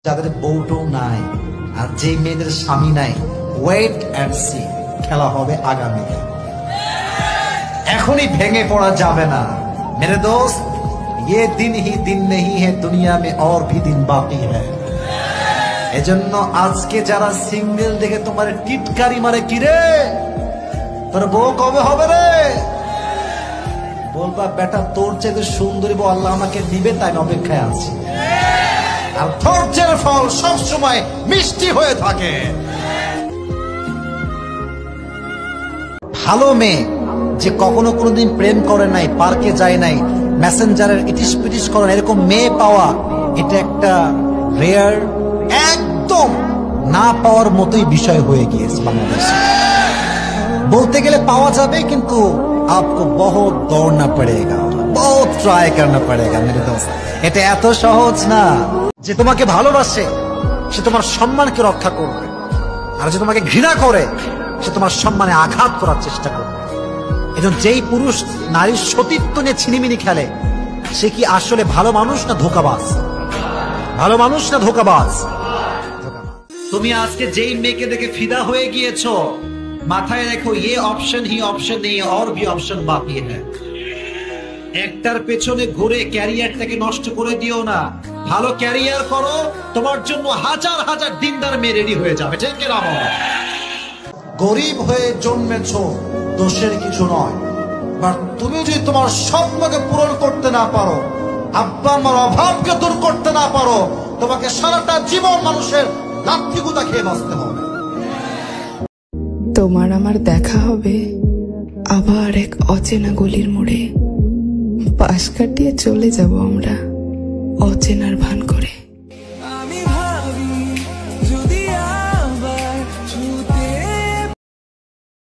যাদের বউটো নাই আর যে মেয়েদের স্বামী নাই, ওয়েট এন্ড সি, খেলা হবে আগামীতে। এখনই ভেঙে পড়া যাবে না মেরে দোস্ত। ये दिन ही दिन नहीं है, दुनिया में और भी दिन बाकी है। এজন্য আজকে যারা সিঙ্গেল দেখে তোমার টিটকারি মারে, কিরে তোর বউ কবে হবে রে, বলবা বেটা তোর চাইতে সুন্দরী বউ আল্লাহ আমাকে দিবে, তাই অপেক্ষায় আছি। আর ধৈর্যের ফল সবসময় মিষ্টি হয়ে থাকে। ভালো মেয়ে যে কখনো কোনোদিন প্রেম করে নাই, পার্কে যায় নাই, মেসেঞ্জারের ইটিস পিটিস করে, এরকম মেয়ে পাওয়া এটা একটা রেয়ার, একদম না পাওয়ার মতোই বিষয় হয়ে গিয়েছে বাংলাদেশে। বলতে গেলে পাওয়া যাবে, কিন্তু आपको बहुत दौड़ना पड़ेगा, बहुत ट्राई करना पड़ेगा मेरे दोस्त। এটা এত সহজ না। যে তোমাকে ভালোবাসে সে তোমার সম্মানকে রক্ষা করবে, আর যে তোমাকে ঘৃণা করে সে তোমার সম্মানে আঘাত করার চেষ্টা করবে। এজন্য যেই পুরুষ নারীর সতীত্ব নিয়ে ছিনিমিনি খেলে, সে কি আসলে ভালো মানুষ না ধোঁকাবাজ? ভালো মানুষ না ধোঁকাবাজ? তুমি আজকে যেই মেয়েকে দেখে ফিদা হয়ে গিয়েছো, মাথায় রেখো ये ऑप्शन ही ऑप्शन नहीं है, और भी ऑप्शन बाकी है। একটার পেছনে ঘুরে ক্যারিয়ারটাকে নষ্ট করে দিও না। ভালো ক্যারিয়ার করো, তোমার জন্য হাজার হাজার দিনদার মেয়ে রেডি হয়ে যাবে। ঠিক কি না? গরিব হয়ে জন্মেছো, দোষের কিছু নয়। বাট তুমি যদি তোমার স্বপ্নকে পূরণ করতে না পারো, আব্বা আমার অভাবকে দূর করতে না পারো, তোমাকে সারাটা জীবন মানুষের লাথি গুঁতা খেয়ে বাঁচতে হবে। তোমার আমার দেখা হবে আবার এক অচেনা গলির মোড়ে, পাশ কাটিয়ে চলে যাব আমরা অচেনার ভান করে।